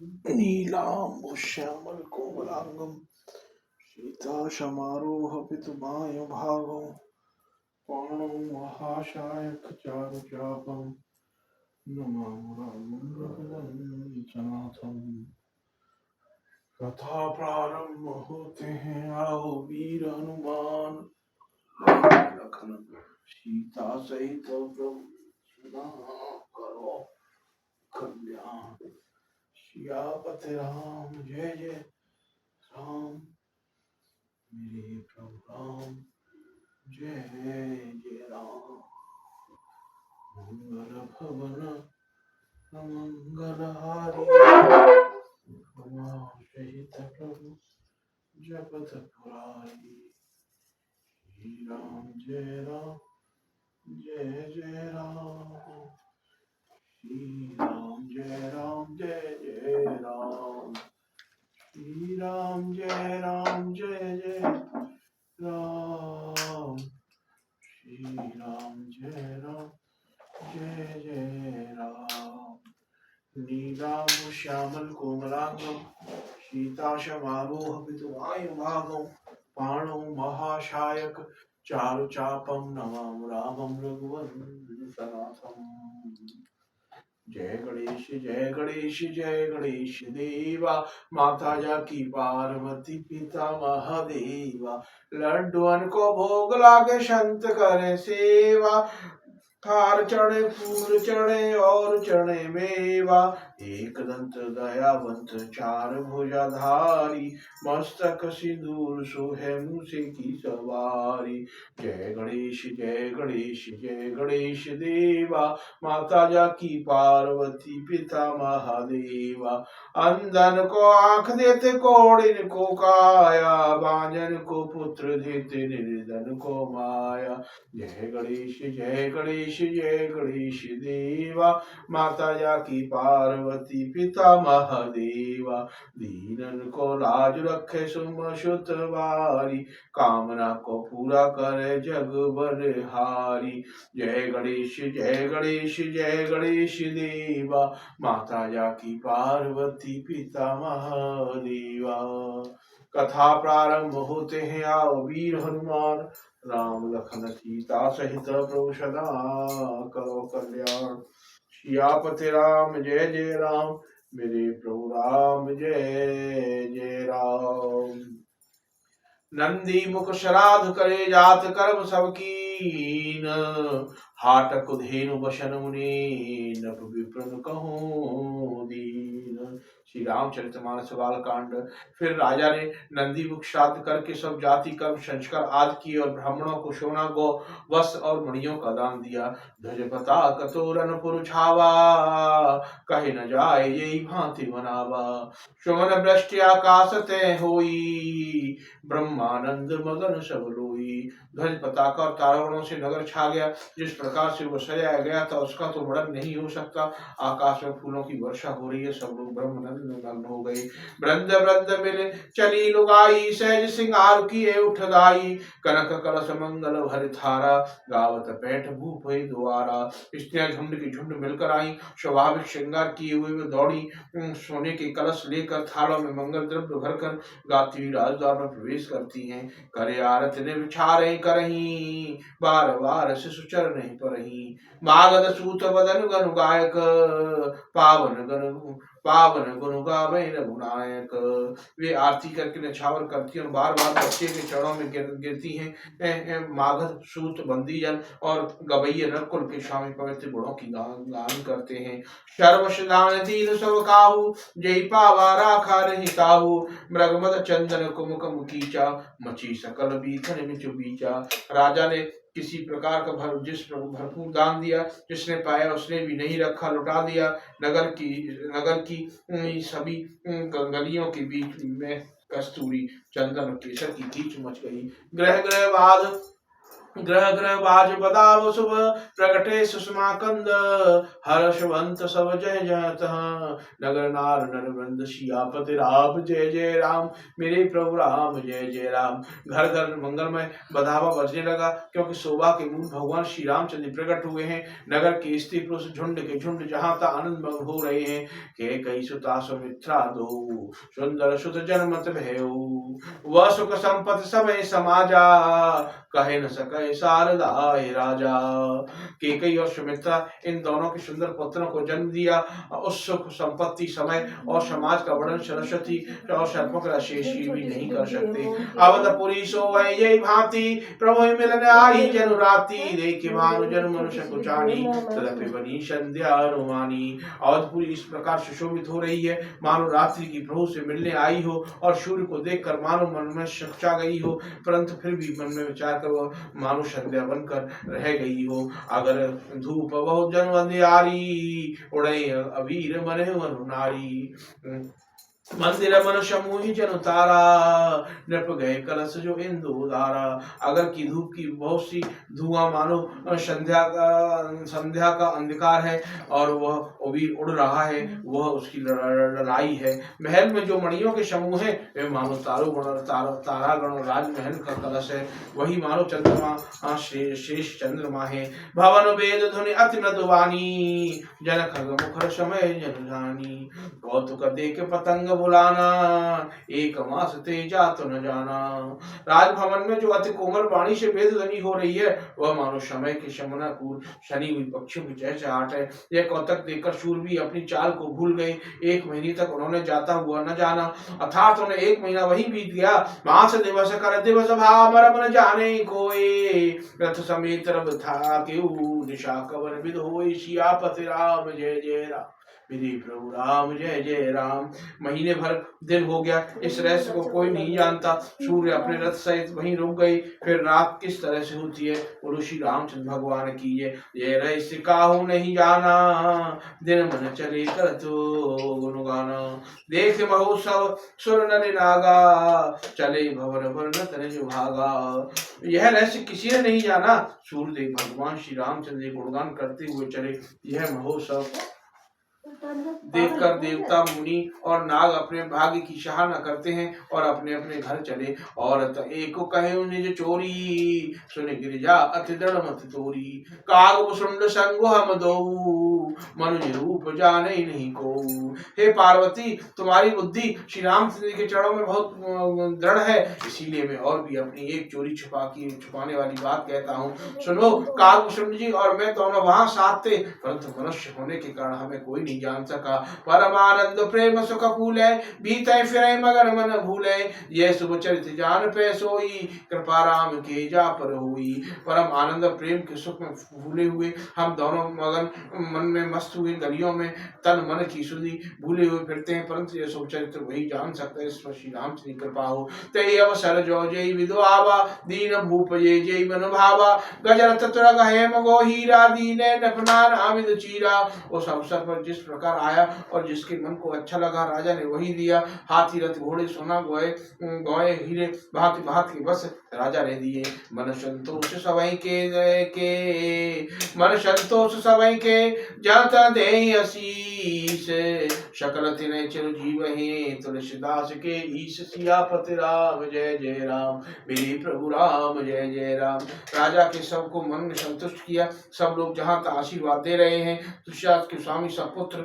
नीलाम्बुश्यामलकोमलाङ्गं सीताशमारोहपितुमायभागं पाणौ महाशायकचारुचापं नमामि रामं रघुवंशनाथं। कथा प्रारंभ होते हैं आओ वीर हनुमान लखन सीता सहित प्रभु सुना करो कल्याण। सियापति राम जय जय राम, मेरे प्रभु राम जय जय राम। मंगल भवन मंगल हारी सहित प्रभु जपत पुरारी। श्री राम जय राम जय जय राम, श्री राम जय राम जय जय राम, श्री राम जय राम जय जय राम, श्री राम जय राम जय जय राम। नीलाभ श्यामल कोमलांगं सीताशमारोह पितुवायुभागं पाणौ महाशायक चारुचापं नमामि रामं रघुवंशनाथं। जय गणेश जय गणेश जय गणेश देवा, माता जाकी पार्वती पिता महादेवा। लड्डुअन को भोग लागे संत करे सेवा, थार चढ़े फूल चढ़े और चढ़े मेवा। एक दंत दयावंत चार भुजाधारी, मस्तक सिंदूर सोहे मूसे की सवारी। जय गणेश जय गणेश जय गणेश देवा, माता जाकी पार्वती पिता महादेवा। अंधन को आंख देते कोढ़िन को काया, बांझन को पुत्र देते निर्धन को माया। जय गणेश जय गणेश जय गणेश देवा, माता जाकी पार्वती पिता महादेवा। दीनन को लाज रखे सुम सुत बारी, कामना को पूरा करे जग बलिहारी। जय गणेश जय गणेश जय गणेश देवा, माता जाकी पार्वती पिता महादेवा। कथा प्रारंभ होते हैं आओ वीर हनुमान, राम लखन सीता सहित प्रभु सदा करो कल्याण। सियापति राम जय जय राम, मेरे प्रभु राम जय जय राम। नंदी मुख श्राद्ध करे जात कर्म सब कीन, हाटक धेनु बसन मुनि नभ विप्रन कहूँ दीन। श्री रामचरितमानस बाल कांड। फिर राजा ने नंदी मुख श्राद्ध करके सब जाति कर्म संस्कार आदि किए और ब्राह्मणों को सोना गो वस्त्र और मणियों का दान दिया। ध्वज पताका तोरण पुर छावा, कहे न जाए यही भांति मनावा। सुमन वृष्टि आकाश तय होई, ब्रह्मानंद मगन सब लोई। ध्वज पताका और तारागणों से नगर छा गया। जिस प्रकार से वह सजाया गया था उसका तो वर्णन नहीं हो सकता। आकाश में फूलों की वर्षा हो रही है, सब लोग ब्रह्मानंद में मग्न हो गए। वृंद वृंद मिले चली लुगाई, सहज सिंगार किए उठ दाई। कनक कलश मंगल भर थारा, गावत पैठ भूप द्वारा। स्त्रियां झुंड की झुंड मिलकर आई, स्वाभाविक श्रृंगार किए हुए वे दौड़ी। सोने के कलश लेकर थालों में मंगल द्रव्य भरकर गाती हुई राजद्वार में प्रवेश करती हैं। करे आरत निर्विचारे करही, बार बार शिशु चरण परही। मागध सूत बदन गनु गायक, पावन गुण गावे रघुनायक। वे आरती करके नछावर करती हैं और बार बार बच्चे के चरणों में गिरती हैं। मागध सूत बंदीजन और गवैये नकुल के स्वामी पवित्र गुणों की गान करते हैं। सर्वशदान दीन सब काहू, जय पावा राखा नहीं ताहू। मृगमद चंदन कुमकुम कीचा, मची सकल बीखन मिचु बीचा। राजा ने किसी प्रकार का भरपूर दान दिया, जिसने पाया उसने भी नहीं रखा, लुटा दिया। नगर की सभी गलियों के बीच में कस्तूरी चंदन और केसर की कीच मच गई। ग्रह ग्रह वाद ग्रह ग्रह बाज बदाव शुभ प्रगटे सुषमा कंद हर्षवंत सब जय जयत नगर नार नर वृंद सियापति राम जय जय राम। मेरे प्रभु राम जय जय राम। घर घर मंगलमय बधावा बजने लगा, क्योंकि शोभा के मूल भगवान श्री रामचंद्र प्रकट हुए हैं। नगर के स्त्री पुरुष झुंड के झुंड जहाँ तक आनंद मग्न हो रहे हैं। के कई सुता सुमित्रा दो सुंदर सुत जनमत भयो वह सुख संपत्ति समय समाजा कहे न सके शारदाय राजा। केकई और सुमित्रा इन दोनों के सुंदर पुत्रों को जन्म दिया। उस सुख संपत्ति समय और समाज का वर्णन सरस्वती और सर्पों का शेष भी नहीं कर सकते। अवधपुरी सोवै यही भांति प्रभु मिलन आई जनु राति देखे मानु जन मनुष्य कुचानी तदपि बनी संध्या रोमानी। अवधपुरी इस प्रकार सुशोभित हो रही है मानो रात्रि की प्रभु से मिलने आई हो और सूर्य को देखकर मानो मन में शक्चा गई हो, परंतु फिर भी मन में विचार कर वह मानो संध्या बनकर रह गई हो। अगर धूप बहुत जन अंधियारी उड़े अबीर मन नारी मंदिर मन समूहि जन तारा नृप गए कलश जो इंदु धारा। अगर की धूप की बहुत सी धुआं मानो संध्या का अंधकार है और वह भी उड़ रहा है, वह उसकी लड़ाई है। महल में जो मणियों के समूह है वे मानो तारागण राजमहल का कलश है। वही मानो चंद्रमा शेष चंद्रमा है। भवन वेद ध्वनि अति मृदुवानी जन खग मुखर समय जन जानी। कौतुक देख पतंग बुलाना एक मास तेजा तो न जाना। राजभवन में जो अति कोमल वाणी से वेद ध्वनि हो रही है वह मानो समय के शमनाकुल शनि हुई पक्षियों की चहचहाट है। यह कौतक देखकर शूरवीर अपनी चाल को भूल गए। 1 महीने तक उन्होंने जाता हुआ न जाना, अर्थात उन्हें 1 महीना वही बीत गया। मास दिवस कर दिवस भाव मन जाने कोई रथ समेत रब था क्यों निशा कवन विद होई सियापति राम जय जय राम। मेरे प्रभु राम जय जय राम। महीने भर दिन हो गया, इस रहस्य को कोई नहीं जानता। सूर्य अपने रथ सहित वहीं रुक गई। फिर रात किस तरह से होती है वो ऋषि रामचंद्र भगवान की ये रहस्य काहू नहीं जाना। दिन मन चले कर तो गुणगाना देख महोत्सव सुर नर नागा चले भवर वर्ण तन भागा। यह रहस्य किसी ने नहीं जाना। सूर्यदेव भगवान श्री रामचंद्र गुणगान करते हुए चले। यह महोत्सव देखकर देवता मुनि और नाग अपने भाग्य की सराहना करते हैं और अपने अपने घर चले। औरत एको कहे निज चोरी सुन गिरिजा अति दृढ़ मत तोरी। काग सुंड संग हम दो मनुज रूप जाने नहीं को। हे पार्वती, तुम्हारी बुद्धि श्री रामचंद्र के चरणों में बहुत दृढ़ है, इसीलिए मैं और भी अपनी एक चोरी छुपाने वाली बात कहता हूँ। सुनो, काग सुंड जी और मैं दोनों वहां साथ थे, परंतु मनुष्य होने के कारण हमें कोई नहीं जान सका। परमानंद प्रेम सुख फूले बीते फिरे मगर मन भूले। ये शुभ चरित जान पे सोई कृपा राम के जा पर हुई। परम आनंद प्रेम के सुख में भूले हुए हम दोनों मगन मन में मस्त हुए गलियों में तन मन की सुधि भूले हुए फिरते हैं, परंतु यह शुभ चरित्र वही जान सकता है श्री राम की कृपा हो। ते अवसर जो जय विधवावा दीन भूप जय जय मन भावा। गजरथ तुरग हेम गो हीरा दीने नपना नामिद चीरा। उस अवसर पर जिस प्रकार आया और जिसके मन को अच्छा लगा राजा ने वही दिया। हाथी रथ घोड़े सोना गौए हीरे भांति भांति के बस राजा ने दिए। मन संतोष सवै के मन संतोष सवै के जाता दे आशीष। शकल तिने चिरजीव हैं तुलसीदास के ईश। सियापति राम जय जय राम। मेरे प्रभु राम जय जय राम। राजा के सबको मन में संतुष्ट किया। सब लोग जहाँ तक आशीर्वाद दे रहे हैं। तुलसीदास के स्वामी सपुत्र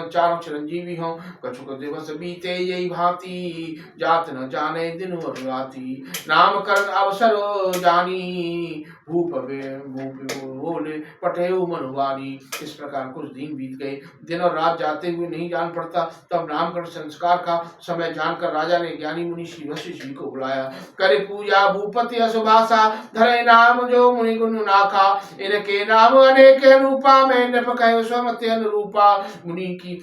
चारों चिरंजीवी हों। कछुक दिवस बीते यही भांति जात न जाने दिन और राति। नामकरण अवसर जानी भूप बोले पटे मनुवानी। इस प्रकार कुछ दिन बीत गए। दिन और रात जाते हुए नहीं जान पड़ता। तब नामकरण संस्कार का समय जानकर राजा ने ज्ञानी मुनि श्री वशिष्ठ जी को बुलाया। करे पूजा भूपति अशुभाषा धरे नाम जो मुनि गुण नाखा। इनके नाम अनेक रूपा में नृप कहे स्वमति अनुरूपा। मुनि की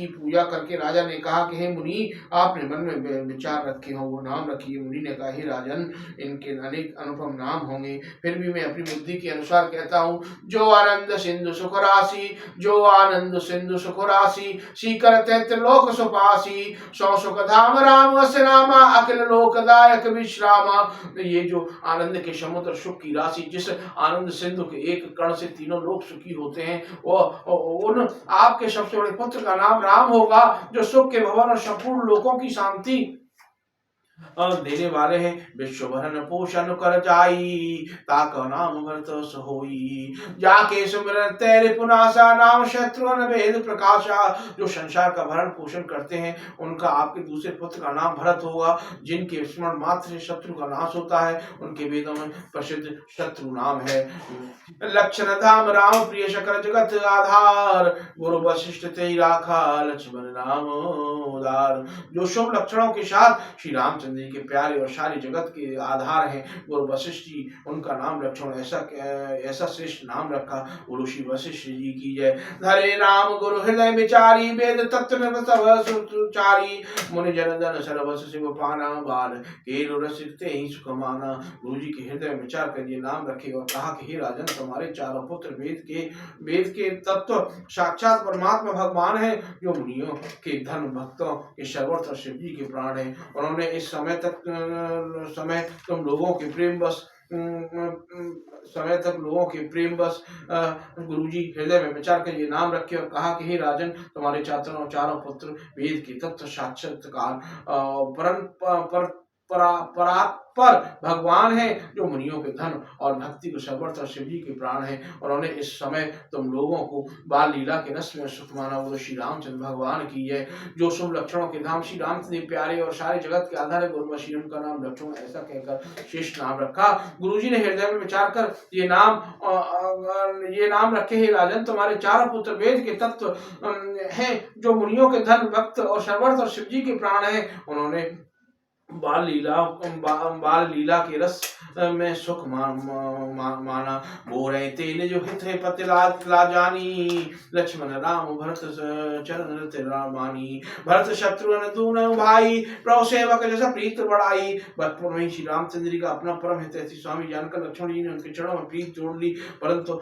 पूजा करके राजा ने कहा कि हे मुनि, आपने मन में विचार रखे हो वो नाम रखिए। मुनि ने कहा हे राजन, इनके अनेक अनेक अनुपम नाम होंगे, फिर भी मैं अपनी बुद्धि के अनुसार कहता हूँ। जो आनंद सिंधु सुख राशि, जो आनंद सिंधु सुख राशि, सीकर त्रिलोक सुपासी, सौ सुख धाम राम वस रामा, अखिल लोकदायक विश्रामा। ये जो आनंद के समुद्र सुख की राशि, जिस आनंद सिंधु के एक कण से तीनों लोग सुखी होते हैं, वो उन आपके सबसे बड़े पुत्र का नाम राम होगा, जो सुख के भवन और संपूर्ण लोकों की शांति देने वाले हैं। विश्व भरण पोषण कर जाई, ताका नाम भरत सोई, जाके सुमिरन तेरे पुनासा, नाम शत्रुघ्न भेद प्रकाशा। जो संसार का भरण पोषण करते हैं, उनका आपके दूसरे पुत्र का नाम भरत होगा, जिनके स्मरण मात्र से शत्रु का नाश होता है। उनके वेदों में प्रसिद्ध शत्रु नाम है। लक्षण धाम राम प्रिय शकल जगत आधार, गुरु वशिष्ठ ते राखा, लक्ष्मण राम उदार। जो शुभ लक्षणों के साथ श्री रामचंद्र जी के प्यारे और सारी जगत के आधार हैं, गुरु वशिष्ठ जी, उनका नाम लक्ष्मण ऐसा श्रेष्ठ नाम रखा। गुरु श्री वशिष्ठ जी की जय। हरे राम गुरु हृदय विचारी, वेद तत्व सब सुचारी, मुनि जन जन सरवस शिव पाना, बाल केरु रसिकते ही सुख माना। गुरु जी के हृदय में विचार कर ये नाम रखे और कहा कि हे राजन, तुम्हारे चारों पुत्र वेद के तत्व साक्षात परमात्मा भगवान है, जो मुनियों के धन भक्तों के सर्वत्र शिव जी के प्राण है। उन्होंने इस समय तुम लोगों के प्रेम बस गुरुजी हृदय में विचार कर ये नाम रखे और कहा कि हे राजन, तुम्हारे चारों पुत्र वेद के तत्व साक्षात्कार परात्पर भगवान है, जो मुनियों के धन और भक्ति को सर्वत्र शिव जी के प्राण है। उन्होंने इस समय तुम लोगों को बाल लीला के रस में सुख माना। वो श्री रामचंद्र भगवान की है, जो शुभ लक्षणों के धाम श्री रामचंद्र प्यारे और सारे जगत के आधार है। गुरु श्री उनका नाम लक्ष्मण ऐसा कहकर श्रेष्ठ नाम रखा। गुरु जी ने हृदय में विचार कर ये नाम रखे, हे राजन, तुम्हारे चारों पुत्र वेद के तत्व हैं, जो मुनियों के धन भक्त और सर्वत्र शिव जी के प्राण है। उन्होंने बाल लीला के रस में सुख माना। बोरे तेने जो हित है पति ला जानी, लक्ष्मण राम भरत चरण रत रामानी। भरत शत्रुघ्न दोनों भाई, प्रभु सेवक जैसा प्रीत बढ़ाई। बचपन में श्री रामचंद्र जी का अपना परम हितैषी स्वामी जानकर लक्ष्मण जी ने उनके चरणों में प्रीत जोड़ ली। परंतु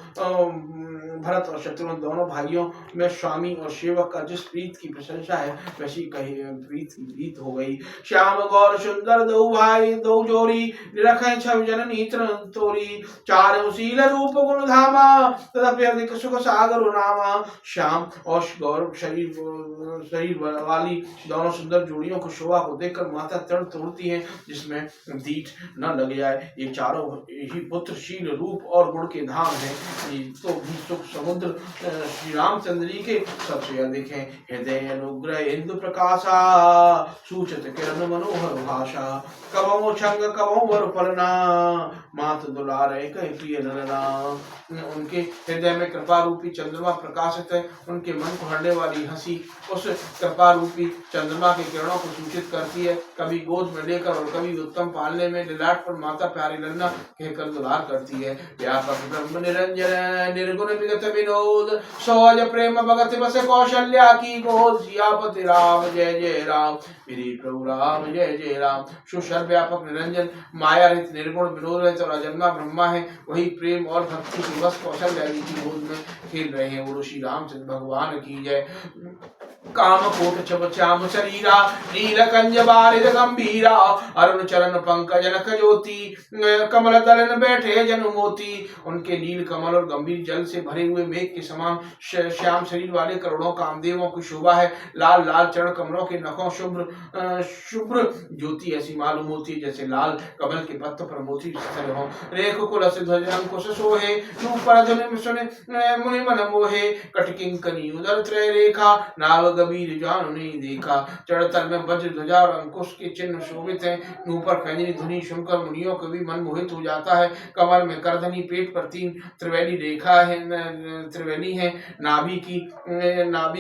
भरत और शत्रुघ्न दोनों भाइयों में स्वामी और सेवक का जिस प्रीत की प्रशंसा है, वैसी कही प्रीत हो गई। श्याम गौर सुंदर दो भाई दो जोड़ी, निरखै छवि जननी तृण तोरी। चारों शील रूप गुण धामा, तदपि अधिक सुख सागर नामा। श्याम और गौर शरीर वाली दोनों सुंदर जोड़ियों को शोभा को देखकर माता तृण तोड़ती है, जिसमें दीठ न लग जाए। ये चारों ही पुत्र शील रूप और गुण के धाम है, तो भी सुख समुद्र श्री रामचंद्र जी के सबसे अधिक है। हृदय अनुग्रह इंदु प्रकाशा, सूचत किरण मनोहर भाषा। कबो छंग कबो वर फलना, मात दुलारे कह प्रिय नरना। उनके हृदय में कृपा रूपी चंद्रमा प्रकाशित है। उनके मन को हरने वाली हंसी उस कृपा रूपी चंद्रमा के किरणों को सूचित करती है। कभी गोद में लेकर और कभी उत्तम पालने में ललाट पर माता प्यारी नन्ना कहकर दुलार करती है। व्यापक ब्रह्म निरंजन निर्गुण विगत विनोद, सोज प्रेम भगत बस कौशल्या की गोद। सियापति राम जय जय राम, मेरी प्रभु राम जय जय राम। सुशर व्यापक निरंजन माया रहित निर्गुण विनोद रहित और अजन्मा ब्रह्मा है, वही प्रेम और भक्ति की बस कौशल्या जी की गोद में खेल रहे हैं। वो श्री रामचंद्र भगवान की जय। काम कोट छप श्याम शरीरा, नील कंज बारिद गंभीरा। अरुण चरण पंकज नख ज्योति, कमल दलन बैठे जन मोती। उनके नील कमल और गंभीर जल से भरे हुए मेघ के समान श्याम शरीर वाले करोड़ों कामदेवों की शोभा है। लाल लाल चरण कमलों के नखों शुभ्र ज्योति ऐसी मालूम होती है, जैसे लाल कमल के पत्तों पर मोती हो। रेख कुल ध्वज अंकुश सोहे, पर सुने मुनि मन मोहे। कटकिंकनी उदर त्रय रेखा, नाव गंभीर जान नहीं देखा। चढ़तल में वज्र ध्वजा और अंकुश के चिन्ह शोभित हैं। ऊपर खंजरी ध्वनि सुनकर मुनियों को भी मन मोहित हो जाता है। कमर में करधनी, पेट पर 3 त्रिवेणी रेखा है, त्रिवेणी है। नाभि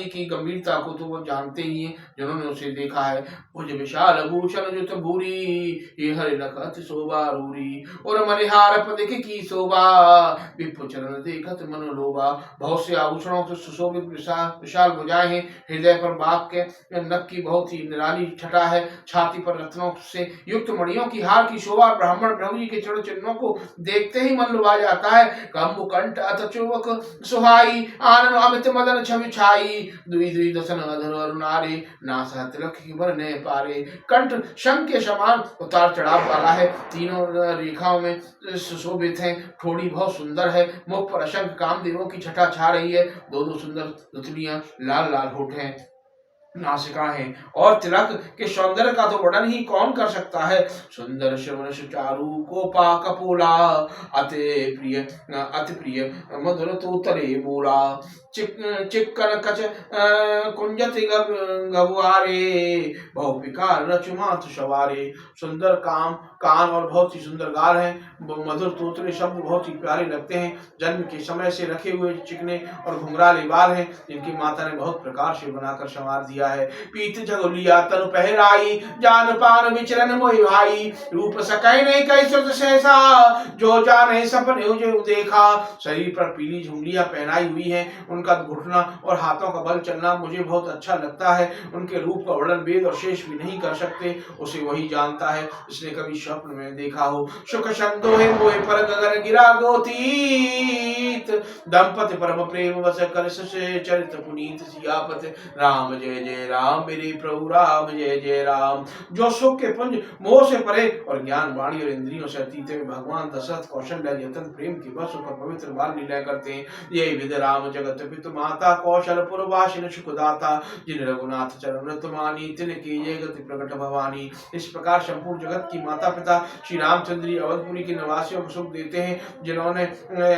की गंभीरता को तो वो जानते ही हैं, जिन्होंने उसे देखा है। भुज विशाल भूषण जुत भूरी, ये हरि लखत शोभा रूरी। और मणिहार पदिक की शोभा, विपुल चरण देखत मन लोभा। बहुत से आभूषणों से सुशोभित विशाल भुजाएं हैं। हृदय पर बाघ के नख की बहुत ही निराली छटा है। छाती पर रत्नों से युक्त मणियों की हार की शोभा ब्राह्मण प्रभु जी के चरण चिन्हों को देखते ही मन लुभा जाता है। कंबु कंठ अत चुवक सुहाई आनन अमित मदन छवि छाई दुई दुई दसन अधर अरुणारे नासा तिलक की बरने पारे। कंठ शंख के समान उतार चढ़ाव वाला है, तीनों रेखाओं में सुशोभित है। ठोड़ी बहुत सुंदर है, मुख पर असंख्य कामदेवों की छटा छा रही है। दो दो सुंदर दुतलियां लाल लाल होठ हैं, नासिका है और तिलक के सौंदर्य का तो वर्णन ही कौन कर सकता है। सुंदर श्रवण सुचारु कोपा कपोला अति प्रिय मधुर तो तरे मूला चिक्कन कच कुंजति गवारे बहुपिकार रचुमात सवारे। सुंदर कान और बहुत ही सुंदर गाल है, मधुर तोतरे शब्द बहुत ही प्यारे लगते हैं। जन्म के समय से रखे हुए चिकने और घुंघराले बाल हैं, जिनकी माता ने बहुत प्रकार से बनाकर संवार दिया है। पीत जगुलिया तनु पहराई जान पान विचरण मोहि भाई रूप सकै नहीं कई सुत सहसा जो जाने सपने जो देखा। शरीर पर पीली झुंगलियां पहनाई हुई हैं, उनका घुटना और हाथों का बल चलना मुझे बहुत अच्छा लगता है। उनके रूप का वर्णन वेद और शेष भी नहीं कर सकते, उसे वही जानता है जिसने कभी स्वप्न में देखा हो। सुख संदोहे मोहे पर गगन गिरा गोतीत दंपति परम प्रेम वस कर से चरित पुनीत सियापत राम जय जय राम मेरे प्रभु राम जय जय राम। जो सुख के पुंज मोह से परे और ज्ञान वाणी और इंद्रियों से अतीत में भगवान दशरथ कौशल्य अत्यंत प्रेम की बस होकर पवित्र बाल लीला करते हैं। यही विद राम जगत पितु माता कौशलपुर वासिन सुखदाता जिन रघुनाथ चरण व्रत मानी तिन की जय गति प्रकट भवानी। इस प्रकार संपूर्ण जगत की माता पिता श्री रामचंद्र जी अवधपुरी के निवासियों को सुख देते हैं, जिन्होंने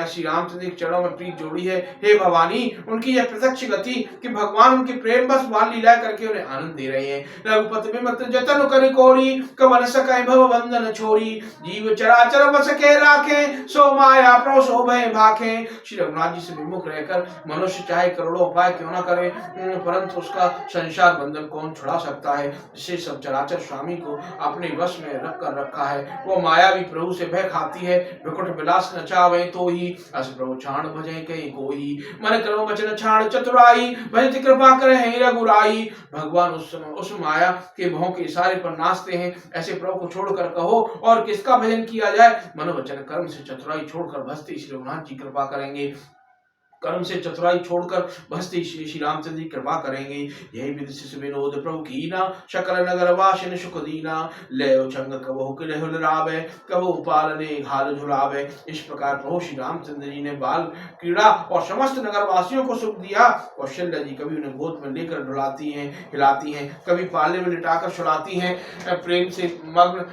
श्री रामचंद्र के चरणों में प्रीत जोड़ी है। हे भवानी, उनकी यह प्रत्यक्ष गति कि भगवान उनके प्रेम बस बाल लीला करके उन्हें आनंद दे रहे हैं। रघुपति विमत जतन करि कोरी कवन सकै भव बंधन छोरी जीव चराचर बस के राखे सो माया प्रो शोभे भाखे। श्री रघुनाथ जी से विमुख रहकर मनुष्य चाहे करोड़ों उपाय क्यों न करे, परंतु उसका संसार बंधन कौन छुड़ा सकता है, जिससे सब चराचर स्वामी को अपने वश में रख कर रखा है। वो माया भी प्रभु से भय खाती है, विकुट विलास न चावे तो ही अस प्रभु छाण भजे कहीं कोई मन कर्म वचन छाण चतुराई भजति कृपा करे हे रघुराई। भगवान उस माया के भों के इशारे पर नाचते हैं। ऐसे प्रभु को छोड़कर कहो और किसका भजन किया जाए। मन वचन कर्म से चतुराई छोड़कर भजते श्री रघुनाथ जी कृपा करेंगे, कर्म से चतुराई छोड़कर भस्ती श्री रामचंद्र जी कृपा करेंगे। यही विधि शिष्य विनोद प्रभु कीना शकल नगर वासिन सुख दीना ले छंग कबहु किलहुल रावे कबहु पालने घाल झुलावे। इस प्रकार प्रभु श्री रामचंद्र जी ने बाल क्रीड़ा और समस्त नगर वासियों को सुख दिया। कौशल्या जी कभी उन्हें गोद में लेकर डुलाती हैं हिलाती हैं, कभी पालने में लिटाकर सुलाती हैं। प्रेम से मग्न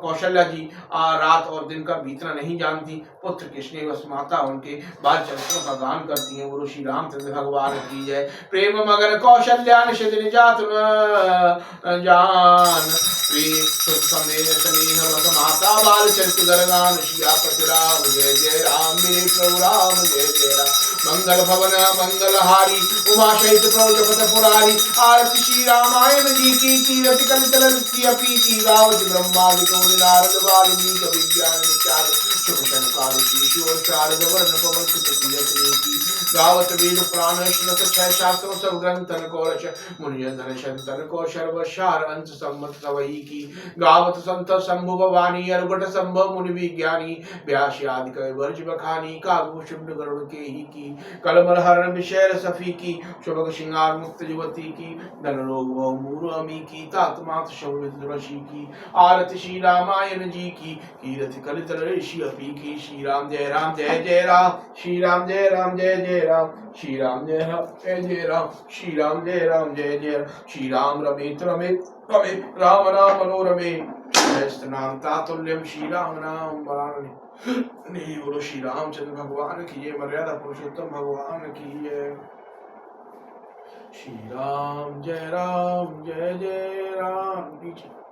कौशल्या जी रात और दिन का बीतना नहीं जानती। पुत्र के स्नेहवश माता उनके बाल चरित्रों का गान करती हैं। गुरु श्री रामचंद्र भगवान की जय। प्रेम मगन कौशल्या निषदिन जात जान माता बाल चरित गरगान सियापति राम जय जय राम मेरे प्रभु राम जय जय राम। मंगल भवन मंगल हारी उमा सहित प्रभु जगत पुरारी आरती श्री रामायण जी की कीरति कलितल की अपी की गावत ब्रह्मादि को नारद वाल्मीकि विज्ञान विचार सुखन काल ईश्वर चार वर्ण पवन सुत की गावत वेद पुराण श्रुत छह शास्त्रों सब ग्रंथन कोश मुनिजन शंतन को सर्वसार अंत सम्मत सवई की गावत संत शंभु भवानी अरुगट संभव मुनि विज्ञानी व्यास आदि कवि वर्ज बखानी कागु शुभ गरुड़ के ही की कलमल हरण विषय सफी की शुभग श्रृंगार मुक्त युवती की धन रोग भव मूर अमी की तात मात शोभित तुलसी की आरती श्री रामायण जी की कीरति कलित ऋषि अपी की। श्री राम जय जय राम श्री राम जय जय राम श्री राम जय जय राम श्री राम जय जय राम श्री राम रमेत रमेत रमे राम नाम मनोरमे नाम तातुल्यम श्री राम नाम बराने नहीं। बोलो श्री रामचंद्र भगवान की जय। मर्यादा पुरुषोत्तम भगवान की जय। श्री राम जय जय राम।